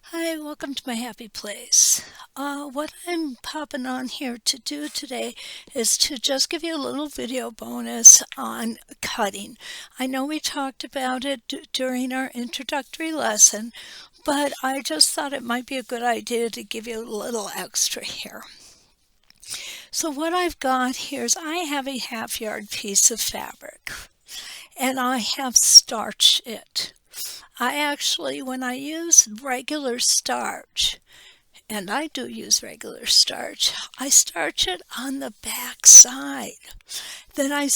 Hi, welcome to my happy place. What I'm popping on here to do today is to just give you a little video bonus on cutting. I know we talked about it during our introductory lesson, but I just thought it might be a good idea to give you a little extra here. So what I've got here is I have a half yard piece of fabric and I have starched it. I actually, when I use regular starch, and I do use regular starch, I starch it on the back side. Then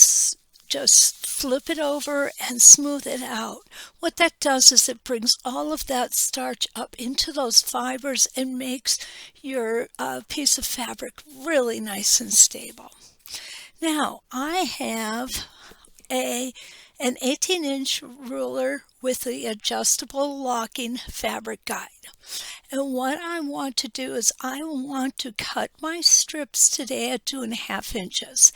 just flip it over and smooth it out. What that does is it brings all of that starch up into those fibers and makes your piece of fabric really nice and stable. Now, I have a an 18-inch ruler with the adjustable locking fabric guide. And what I want to do is I want to cut my strips today at 2.5 inches.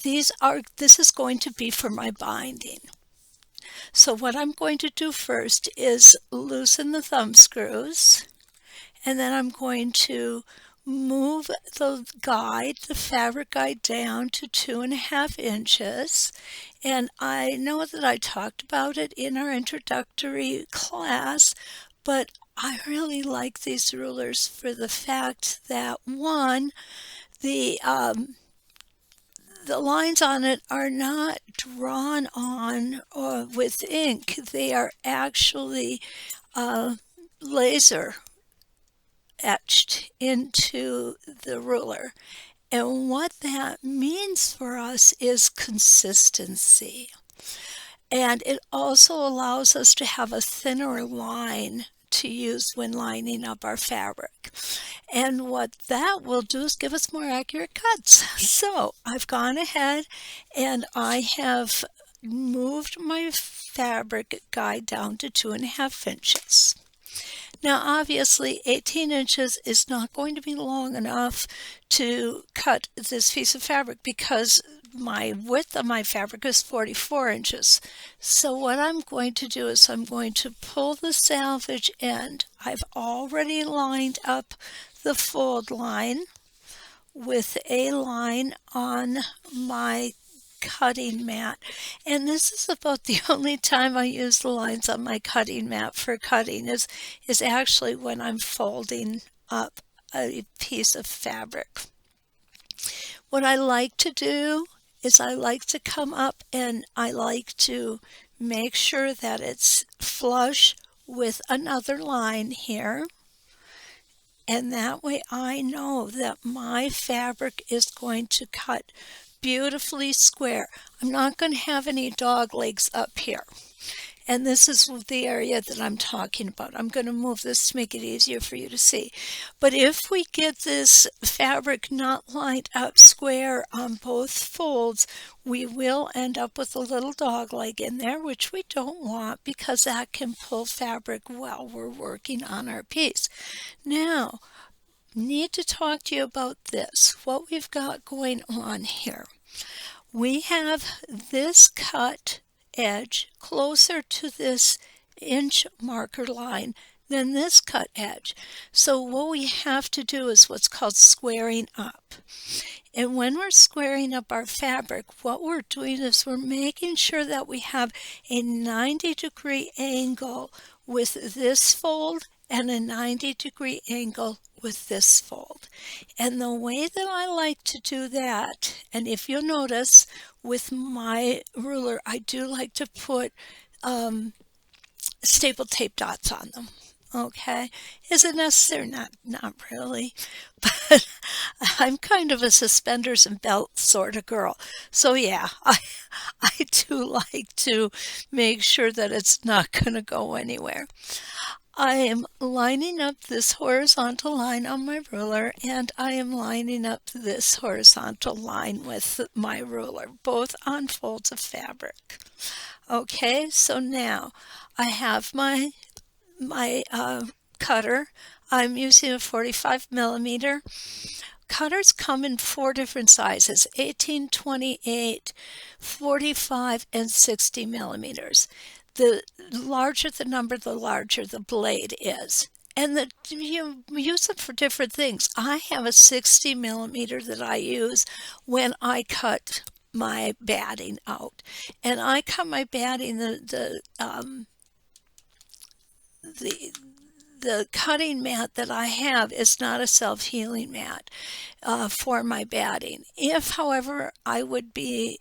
This is going to be for my binding. So what I'm going to do first is loosen the thumb screws, and then I'm going to move the fabric guide down to 2.5 inches. And I know that I talked about it in our introductory class, but I really like these rulers for the fact that one, the lines on it are not drawn on with ink. They are actually laser etched into the ruler. And what that means for us is consistency. And it also allows us to have a thinner line to use when lining up our fabric. And what that will do is give us more accurate cuts. So I've gone ahead and I have moved my fabric guide down to 2.5 inches. Now, obviously, 18 inches is not going to be long enough to cut this piece of fabric because my width of my fabric is 44 inches. So what I'm going to do is I'm going to pull the salvage end. I've already lined up the fold line with a line on my cutting mat, and this is about the only time I use the lines on my cutting mat for cutting is actually when I'm folding up a piece of fabric. What I like to do is I like to come up and I like to make sure that it's flush with another line here, and that way I know that my fabric is going to cut beautifully square. I'm not going to have any dog legs up here. And this is the area that I'm talking about. I'm going to move this to make it easier for you to see. But if we get this fabric not lined up square on both folds, we will end up with a little dog leg in there, which we don't want because that can pull fabric while we're working on our piece. Now, need to talk to you about this, what we've got going on here. We have this cut edge closer to this inch marker line than this cut edge. So what we have to do is what's called squaring up. And when we're squaring up our fabric, what we're doing is we're making sure that we have a 90-degree angle with this fold and a 90-degree angle with this fold. And the way that I like to do that, and if you'll notice with my ruler, I do like to put staple tape dots on them. Okay, is it necessary? Not really, but I'm kind of a suspenders and belt sort of girl. So yeah, I do like to make sure that it's not going to go anywhere. I am lining up this horizontal line on my ruler, and I am lining up this horizontal line with my ruler, both on folds of fabric. Okay, so now I have my cutter. I'm using a 45 millimeter. Cutters come in 4 different sizes: 18, 28, 45, and 60 millimeters. The larger the number, the larger the blade is. and you use them for different things. I have a 60 millimeter that I use when I cut my batting out, and I cut my batting the the cutting mat that I have is not a self-healing mat for my batting. If, however, it would be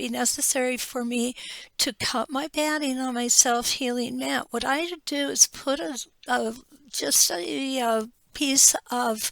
necessary for me to cut my batting on my self-healing mat, what I do is put just a piece of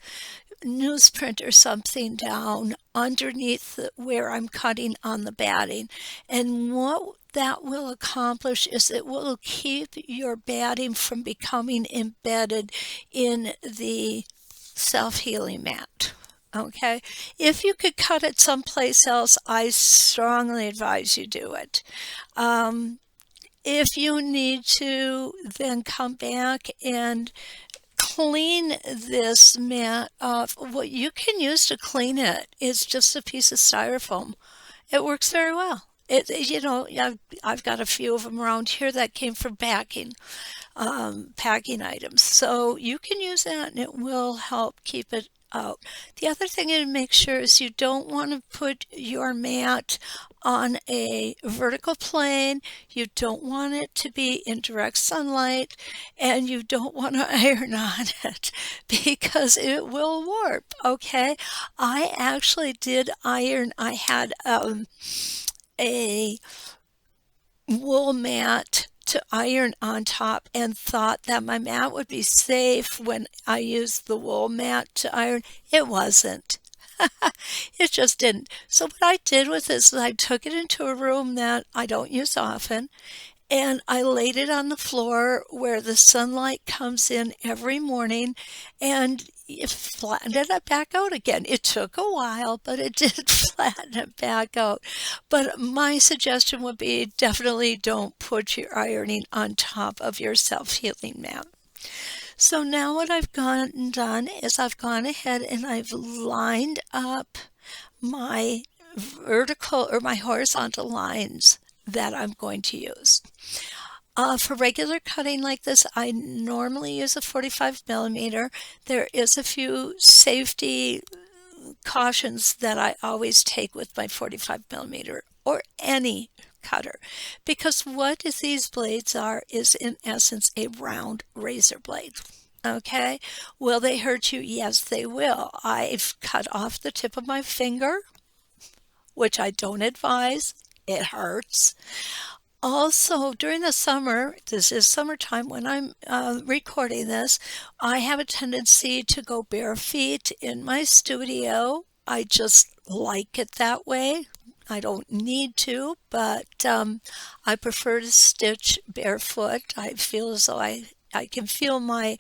newsprint or something down underneath where I'm cutting on the batting. And what that will accomplish is it will keep your batting from becoming embedded in the self-healing mat. Okay, if you could cut it someplace else, I strongly advise you do it. If you need to then come back and clean this mat off, what you can use to clean it is just a piece of styrofoam. It works very well. I've got a few of them around here that came from packing items. So you can use that and it will help keep it out. The other thing to make sure is you don't want to put your mat on a vertical plane. You don't want it to be in direct sunlight, and you don't want to iron on it because it will warp. Okay, I actually did iron. I had a wool mat to iron on top and thought that my mat would be safe when I used the wool mat to iron. It wasn't. It just didn't. So what I did with this is I took it into a room that I don't use often, and I laid it on the floor where the sunlight comes in every morning, and it flattened it back out again. It took a while, but it did flatten it back out. But my suggestion would be definitely don't put your ironing on top of your self-healing mat. So now what I've done is I've gone ahead and I've lined up my vertical or my horizontal lines that I'm going to use. For regular cutting like this, I normally use a 45 millimeter. There is a few safety cautions that I always take with my 45 millimeter or any cutter, because what these blades are is in essence a round razor blade. Okay, will they hurt you? Yes, they will. I've cut off the tip of my finger, which I don't advise. It hurts. Also, during the summer, this is summertime when I'm recording this, I have a tendency to go bare feet in my studio. I just like it that way. I don't need to, but I prefer to stitch barefoot. I feel as though I can feel my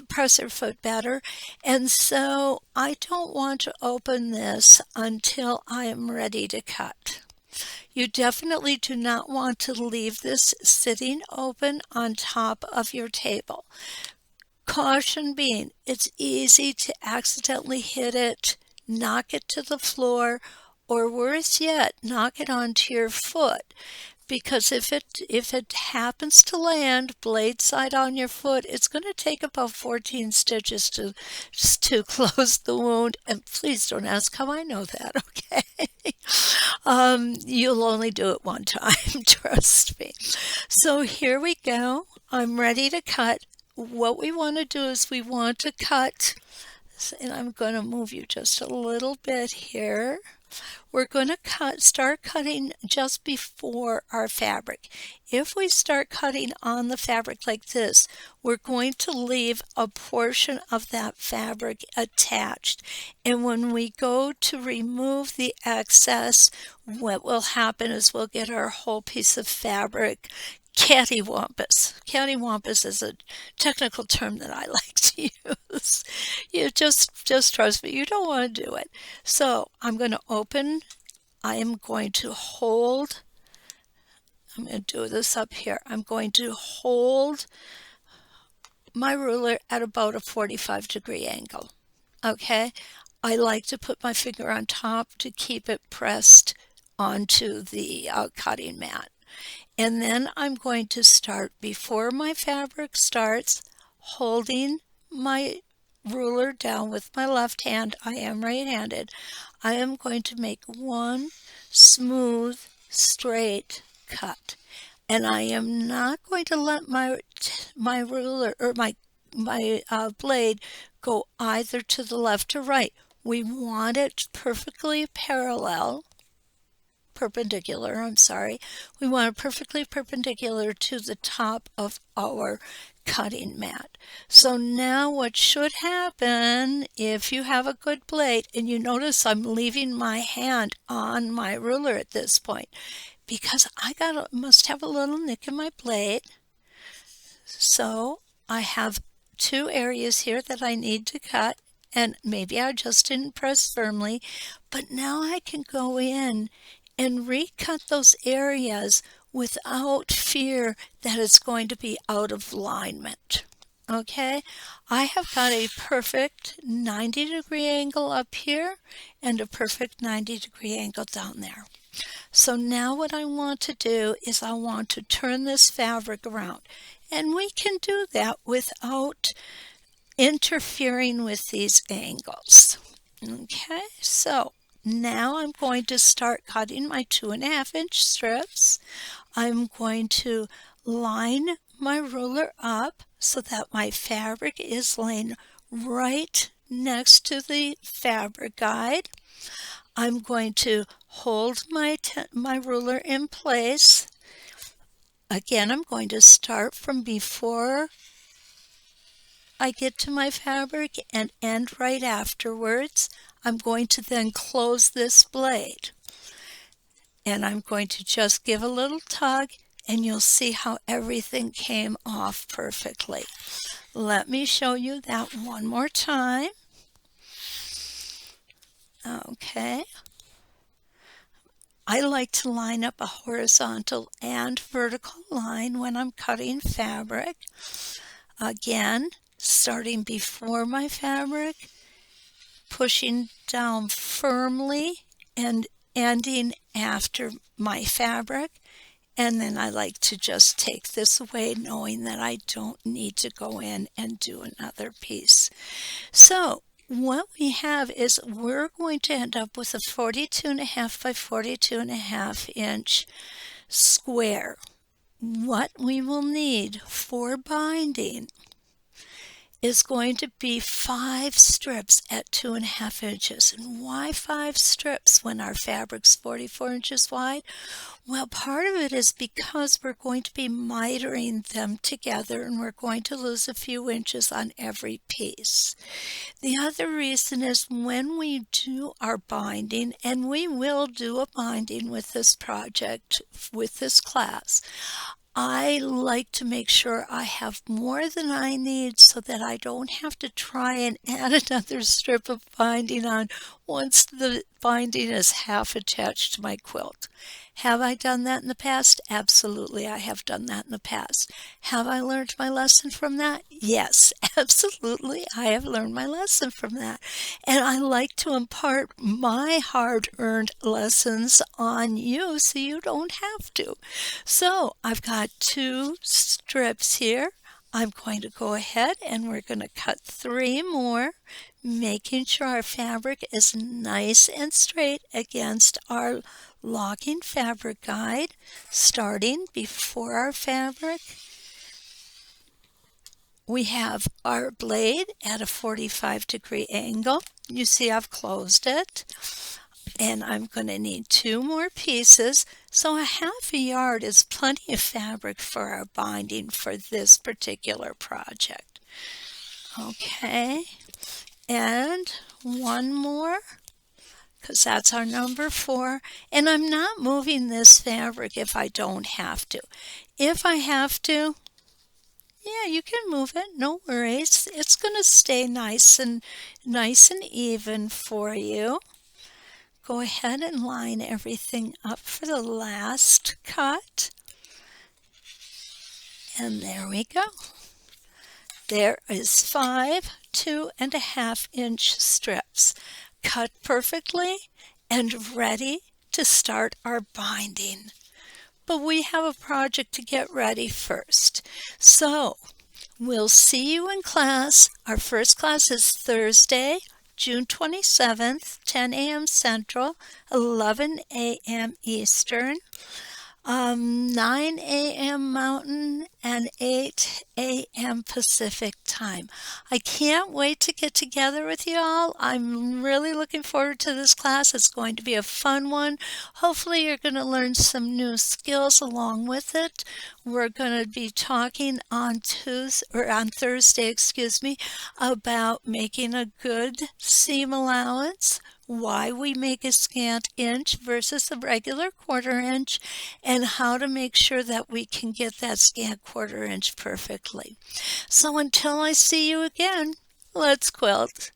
presser foot better. And so I don't want to open this until I am ready to cut. You definitely do not want to leave this sitting open on top of your table. Caution being, it's easy to accidentally hit it, knock it to the floor, or worse yet, knock it onto your foot. Because if it happens to land blade side on your foot, it's going to take about 14 stitches to close the wound. And please don't ask how I know that, okay? You'll only do it one time, trust me. So here we go. I'm ready to cut. What we want to do is we want to cut, and I'm going to move you just a little bit here. We're going to start cutting just before our fabric. If we start cutting on the fabric like this, we're going to leave a portion of that fabric attached. And when we go to remove the excess, what will happen is we'll get our whole piece of fabric cattywampus. Cattywampus is a technical term that I like to use. You just trust me, you don't want to do it. So I'm going to open, I am going to hold, I'm going to do this up here. I'm going to hold my ruler at about a 45-degree angle. Okay? I like to put my finger on top to keep it pressed onto the cutting mat. And then I'm going to start, before my fabric starts, holding my ruler down with my left hand, I am right-handed, I am going to make one smooth, straight cut. And I am not going to let my ruler or my blade go either to the left or right. We want it perfectly perpendicular, I'm sorry. We want it perfectly perpendicular to the top of our cutting mat. So now what should happen, if you have a good blade, and you notice I'm leaving my hand on my ruler at this point, because must have a little nick in my blade. So I have two areas here that I need to cut, and maybe I just didn't press firmly, but now I can go in and recut those areas without fear that it's going to be out of alignment. Okay, I have got a perfect 90-degree angle up here and a perfect 90-degree angle down there. So now what I want to do is I want to turn this fabric around. And we can do that without interfering with these angles. Okay, so now I'm going to start cutting my 2.5-inch strips. I'm going to line my ruler up so that my fabric is laying right next to the fabric guide. I'm going to hold my ruler in place. Again, I'm going to start from before I get to my fabric and end right afterwards. I'm going to then close this blade. And I'm going to just give a little tug, and you'll see how everything came off perfectly. Let me show you that one more time. Okay. I like to line up a horizontal and vertical line when I'm cutting fabric. Again, starting before my fabric, pushing down firmly and ending after my fabric. And then I like to just take this away knowing that I don't need to go in and do another piece. So what we have is we're going to end up with a 42.5 by 42.5 inch square. What we will need for binding is going to be 5 strips at 2.5 inches. And why 5 strips when our fabric's 44 inches wide? Well, part of it is because we're going to be mitering them together and we're going to lose a few inches on every piece. The other reason is when we do our binding, and we will do a binding with this project, with this class, I like to make sure I have more than I need so that I don't have to try and add another strip of binding on once the binding is half attached to my quilt. Have I done that in the past? Absolutely, I have done that in the past. Have I learned my lesson from that? Yes, absolutely, I have learned my lesson from that. And I like to impart my hard-earned lessons on you so you don't have to. So I've got 2 strips here. I'm going to go ahead and we're going to cut 3 more, making sure our fabric is nice and straight against our logging fabric guide, starting before our fabric. We have our blade at a 45-degree angle. You see I've closed it. And I'm going to need 2 more pieces. So a ½ yard is plenty of fabric for our binding for this particular project. Okay, and 1 more, because that's our number 4. And I'm not moving this fabric if I don't have to. If I have to, yeah, you can move it, no worries. It's going to stay nice and even for you. Go ahead and line everything up for the last cut. And there we go. There is 5 2.5-inch strips cut perfectly and ready to start our binding. But we have a project to get ready first. So We'll see you in class. Our first class is Thursday, June 27th, 10 a.m. Central, 11 a.m. Eastern, 9 a.m. Mountain, and 8 a.m. Pacific time. I can't wait to get together with you all. I'm really looking forward to this class. It's going to be a fun one. Hopefully you're going to learn some new skills along with it. We're going to be talking on Thursday, about making a good seam allowance, why we make a scant inch versus a regular quarter inch, and how to make sure that we can get that scant quarter inch perfectly. So until I see you again, let's quilt.